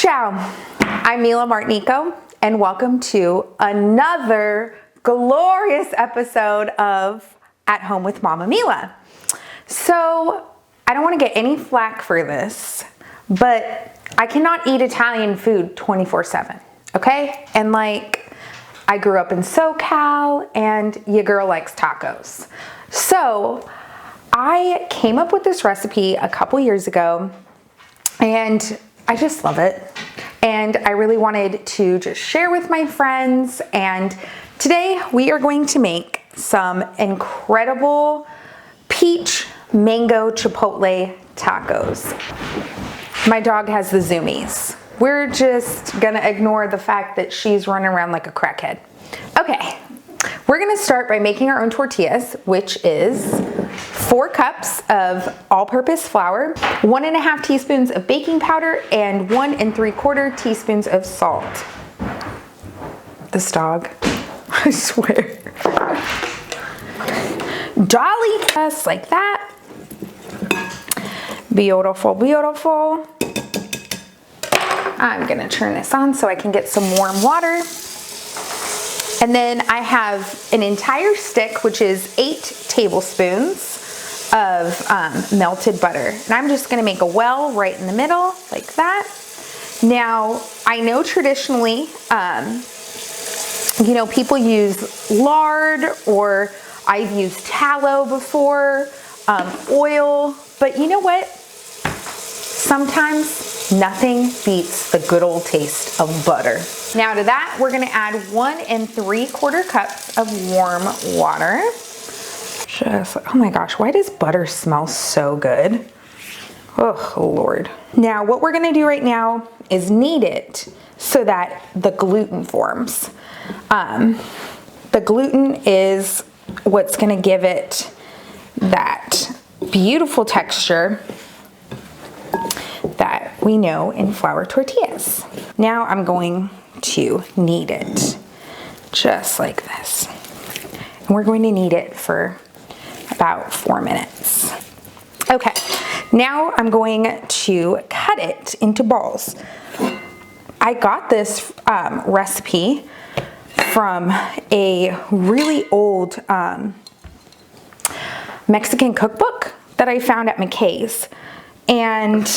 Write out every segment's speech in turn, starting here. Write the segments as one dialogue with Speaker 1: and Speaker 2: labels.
Speaker 1: Ciao, I'm Mila Martinico, and welcome to another glorious episode of At Home with Mama Mila. So, I don't want to get any flack for this, but I cannot eat Italian food 24/7, okay? And I grew up in SoCal, and your girl likes tacos. So, I came up with this recipe a couple years ago, and I just love it. And I really wanted to just share with my friends. And today we are going to make some incredible peach mango chipotle tacos. My dog has the zoomies. We're just gonna ignore the fact that she's running around like a crackhead. Okay, we're gonna start by making our own tortillas, which is 4 cups of all-purpose flour, 1.5 teaspoons of baking powder, and 1 3/4 teaspoons of salt. This dog, I swear. Dolly, just like that. Beautiful, beautiful. I'm gonna turn this on so I can get some warm water. And then I have an entire stick, which is 8 tablespoons of melted butter. And I'm just gonna make a well right in the middle, like that. Now, I know traditionally, people use lard, or I've used tallow before, oil, but you know what? Sometimes nothing beats the good old taste of butter. Now to that, we're gonna add 1 3/4 cups of warm water. Just, oh my gosh, why does butter smell so good? Oh, Lord. Now, what we're gonna do right now is knead it so that the gluten forms. The gluten is what's gonna give it that beautiful texture that we know in flour tortillas. Now I'm going to knead it just like this. And we're going to knead it for about 4 minutes. Okay, now I'm going to cut it into balls. I got this recipe from a really old Mexican cookbook that I found at McKay's, and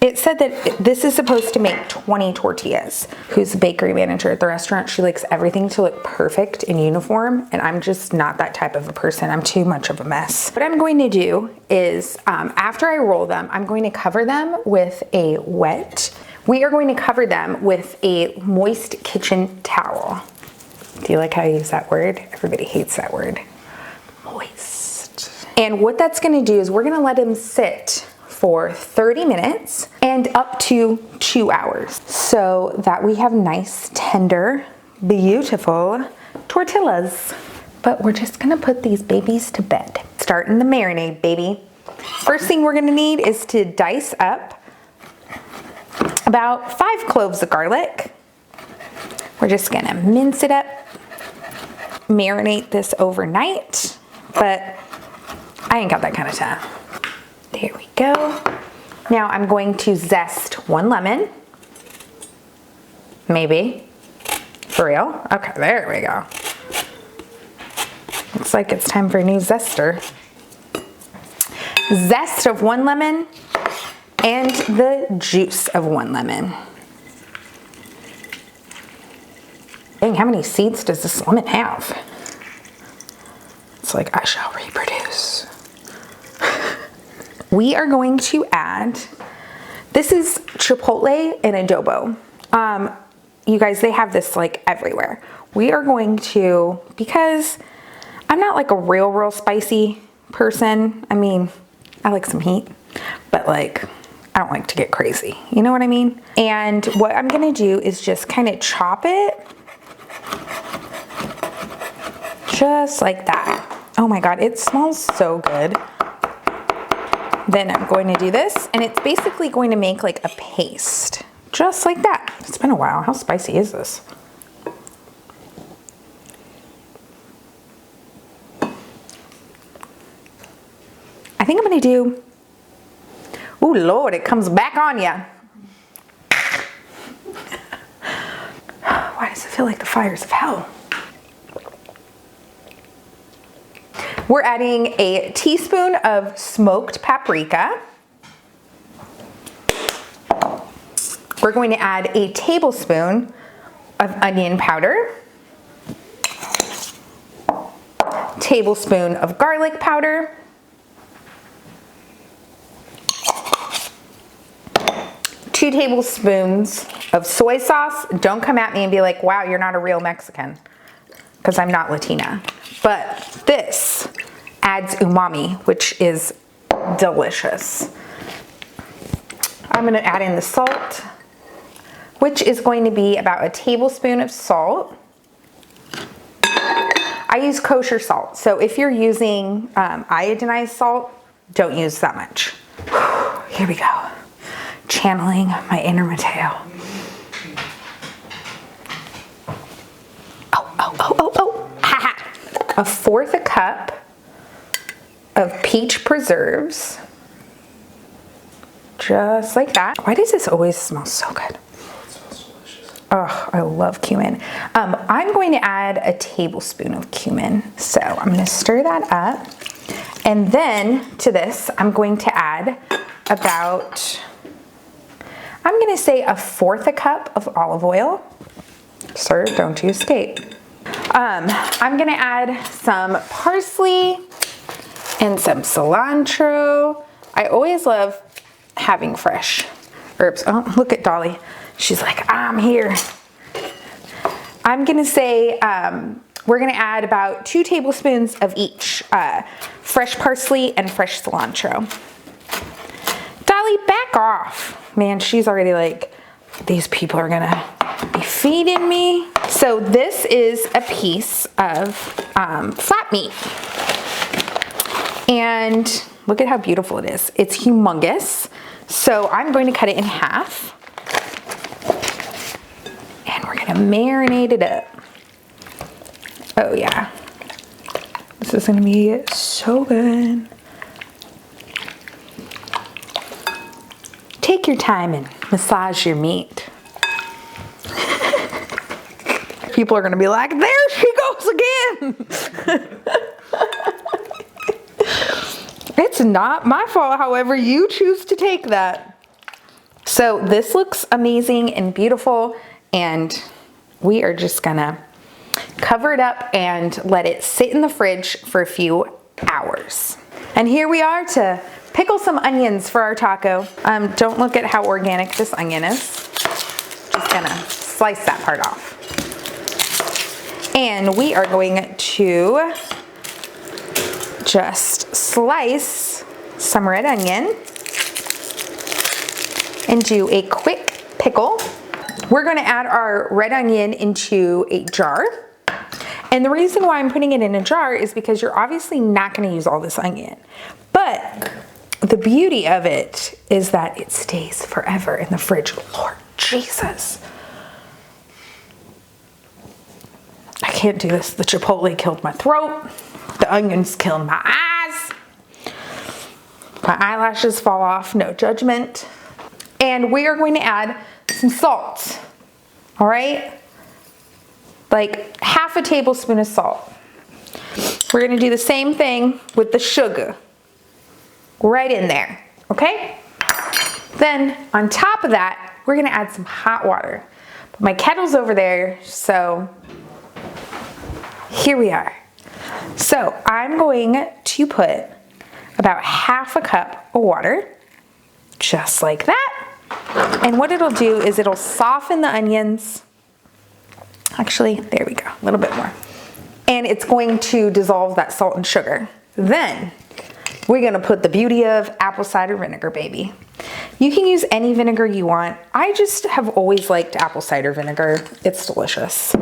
Speaker 1: it said that this is supposed to make 20 tortillas. Who's the bakery manager at the restaurant? She likes everything to look perfect and uniform, and I'm just not that type of a person. I'm too much of a mess. What I'm going to do is, after I roll them, I'm going to cover them with we are going to cover them with a moist kitchen towel. Do you like how I use that word? Everybody hates that word. Moist. And what that's gonna do is we're gonna let them sit for 30 minutes and up to 2 hours, so that we have nice, tender, beautiful tortillas. But we're just gonna put these babies to bed. Starting the marinade, baby. First thing we're gonna need is to dice up about 5 cloves of garlic. We're just gonna mince it up, marinate this overnight, but I ain't got that kind of time. There we go. Now I'm going to zest 1 lemon. Maybe. For real? Okay, there we go. Looks like it's time for a new zester. Zest of 1 lemon and the juice of 1 lemon. Dang, how many seeds does this lemon have? It's like, I shall reproduce. We are going to add, this is chipotle and adobo. You guys, they have this everywhere. We are going to, because I'm not a real spicy person. I mean, I like some heat, but I don't like to get crazy. You know what I mean? And what I'm gonna do is just kind of chop it. Just like that. Oh my God, it smells so good. Then I'm going to do this, and it's basically going to make a paste. Just like that. It's been a while. How spicy is this? I think I'm gonna do, oh Lord, it comes back on ya. feel like the fires of hell. We're adding a teaspoon of smoked paprika. We're going to add a tablespoon of onion powder, tablespoon of garlic powder, 2 tablespoons of soy sauce. Don't come at me and be like, wow, you're not a real Mexican, because I'm not Latina. But this adds umami, which is delicious. I'm gonna add in the salt, which is going to be about a tablespoon of salt. I use kosher salt, so if you're using iodinized salt, don't use that much. Here we go. Channeling my inner Mateo. Oh. Ha. A 1/4 cup of peach preserves. Just like that. Why does this always smell so good?
Speaker 2: It smells delicious.
Speaker 1: Oh, I love cumin. I'm going to add a tablespoon of cumin. So I'm going to stir that up. And then to this, I'm going to add about, I'm going to say a 1/4 cup of olive oil. Sir, don't you escape. I'm going to add some parsley and some cilantro. I always love having fresh herbs. Oh, look at Dolly. She's like, I'm here. I'm gonna say we're gonna add about 2 tablespoons of each, fresh parsley and fresh cilantro. Dolly, back off. Man, she's already like, these people are gonna be feeding me. So this is a piece of flat meat. And look at how beautiful it is. It's humongous. So I'm going to cut it in half. And we're gonna marinate it up. Oh yeah. This is gonna be so good. Take your time and massage your meat. People are gonna be like, there she goes again. It's not my fault, however you choose to take that. So this looks amazing and beautiful, and we are just gonna cover it up and let it sit in the fridge for a few hours. And here we are to pickle some onions for our taco. Don't look at how organic this onion is. Just gonna slice that part off. And we are going to just slice some red onion and do a quick pickle. We're gonna add our red onion into a jar. And the reason why I'm putting it in a jar is because you're obviously not gonna use all this onion. But the beauty of it is that it stays forever in the fridge. Lord Jesus. I can't do this. The chipotle killed my throat. The onions killed my eyes. My eyelashes fall off, no judgment. And we are going to add some salt, all right? Like half a tablespoon of salt. We're gonna do the same thing with the sugar. Right in there, okay? Then on top of that, we're gonna add some hot water. But my kettle's over there, so here we are. So I'm going to put about half a cup of water, just like that. And what it'll do is it'll soften the onions. Actually, there we go, a little bit more. And it's going to dissolve that salt and sugar. Then we're gonna put the beauty of apple cider vinegar, baby. You can use any vinegar you want. I just have always liked apple cider vinegar. It's delicious.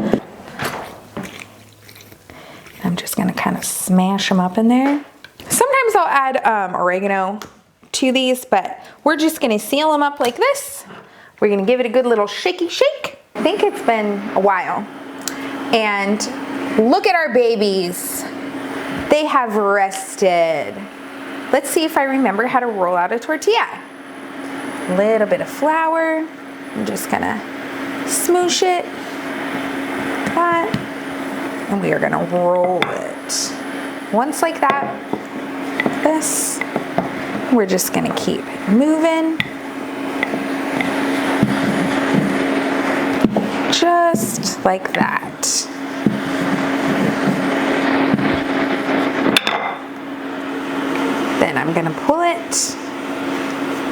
Speaker 1: I'm just gonna kind of smash them up in there. Sometimes I'll add oregano to these, but we're just gonna seal them up like this. We're gonna give it a good little shaky shake. I think it's been a while. And look at our babies. They have rested. Let's see if I remember how to roll out a tortilla. Little bit of flour. I'm just gonna smoosh it. that. And we are gonna roll it. Once like that, this, we're just gonna keep moving. Just like that. Then I'm gonna pull it.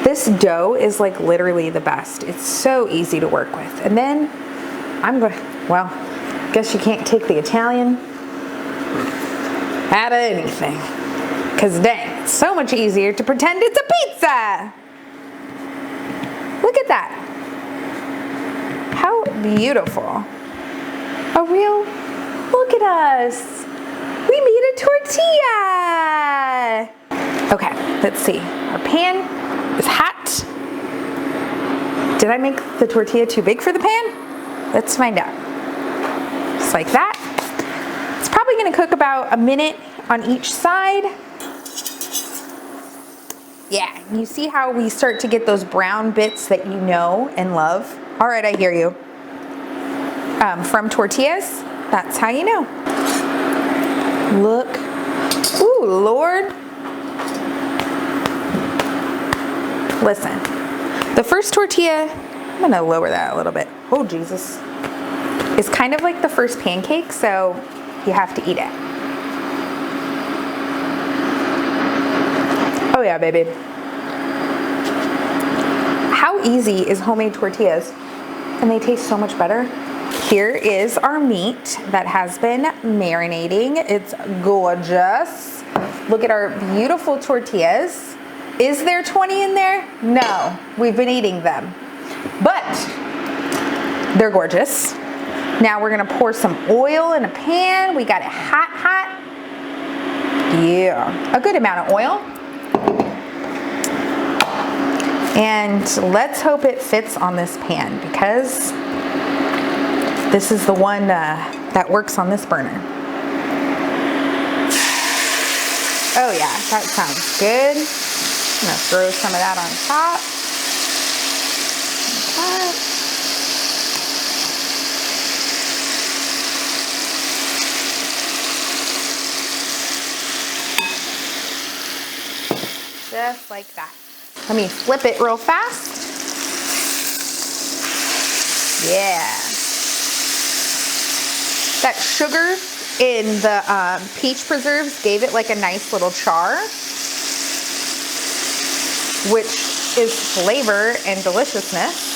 Speaker 1: This dough is like literally the best. It's so easy to work with. And then I'm going, well, guess you can't take the Italian out of anything. Because dang, it's so much easier to pretend it's a pizza. Look at that. How beautiful. A real, look at us. We made a tortilla. Okay, let's see. Our pan is hot. Did I make the tortilla too big for the pan? Let's find out. Just like that. It's probably gonna cook about a minute on each side. Yeah, you see how we start to get those brown bits that you know and love? All right, I hear you. From tortillas, that's how you know. Look, ooh, Lord. Listen, the first tortilla, I'm gonna lower that a little bit. Oh, Jesus. It's kind of like the first pancake, so you have to eat it. Oh yeah, baby. How easy is homemade tortillas? And they taste so much better. Here is our meat that has been marinating. It's gorgeous. Look at our beautiful tortillas. Is there 20 in there? No, we've been eating them. But they're gorgeous. Now we're gonna pour some oil in a pan. We got it hot, hot. Yeah, a good amount of oil. And let's hope it fits on this pan because this is the one that works on this burner. Oh yeah, that sounds good. I'm gonna throw some of that on top. Like that. Just like that. Let me flip it real fast. Yeah. That sugar in the peach preserves gave it like a nice little char, which is flavor and deliciousness.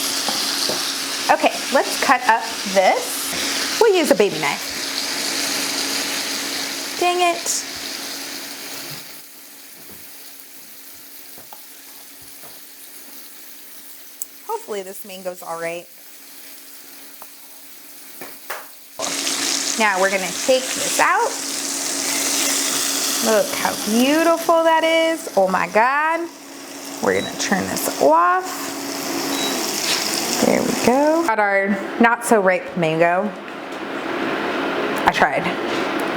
Speaker 1: Okay, let's cut up this. We'll use a baby knife. Dang it. Hopefully this mango's all right. Now we're gonna take this out. Look how beautiful that is. Oh my God. We're gonna turn this off. There we go. Got our not so ripe mango. I tried.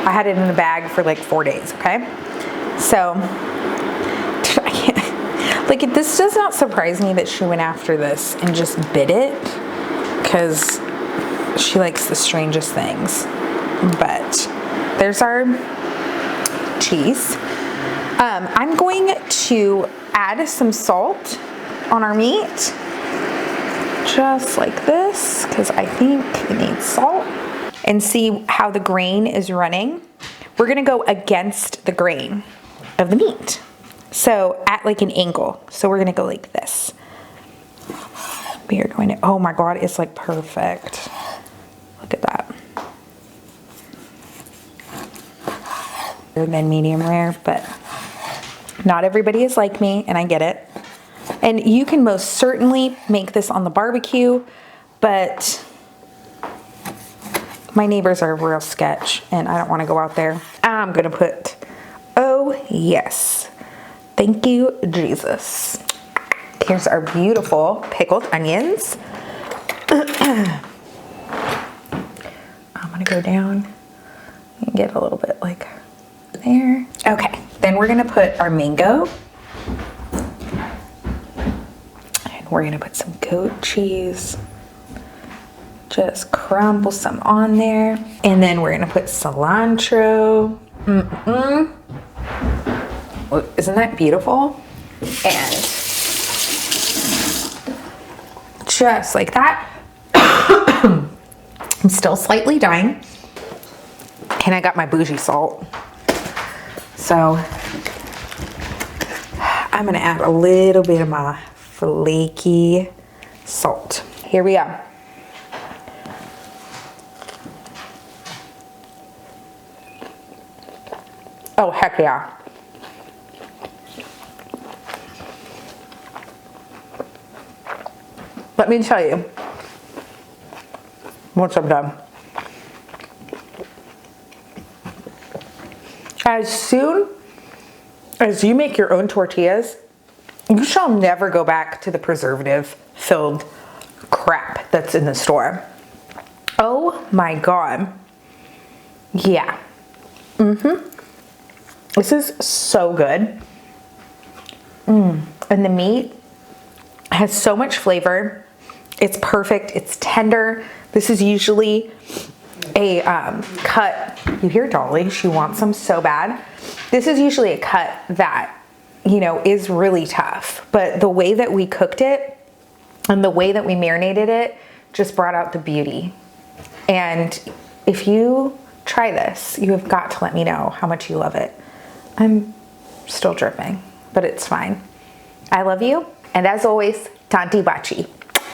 Speaker 1: I had it in the bag for like 4 days, okay? So, I can't. Like, this does not surprise me that she went after this and just bit it, because she likes the strangest things. But there's our cheese. I'm going to add some salt on our meat, just like this, because I think it needs salt. And see how the grain is running. We're gonna go against the grain of the meat. So at like an angle. So we're gonna go like this. We are going to, oh my God, it's like perfect. Look at that. Then medium rare, but not everybody is like me, and I get it. And you can most certainly make this on the barbecue, but my neighbors are a real sketch and I don't want to go out there. I'm gonna put, oh yes, thank you, Jesus. Here's our beautiful pickled onions. I'm gonna go down and get a little bit like there. Okay, then we're gonna put our mango. And we're gonna put some goat cheese Just crumble some on there. And then we're gonna put cilantro. Isn't that beautiful? And just like that. I'm still slightly dying. And I got my bougie salt. So I'm gonna add a little bit of my flaky salt. Here we go. Oh, heck yeah. Let me tell you, once I'm done, as soon as you make your own tortillas, you shall never go back to the preservative-filled crap that's in the store. Oh my God. Yeah. This is so good. And the meat has so much flavor. It's perfect. It's tender. This is usually a cut. You hear Dolly, she wants some so bad. This is usually a cut that, you know, is really tough. But the way that we cooked it and the way that we marinated it just brought out the beauty. And if you try this, you have got to let me know how much you love it. I'm still dripping, but it's fine. I love you. And as always, Tanti Bachi.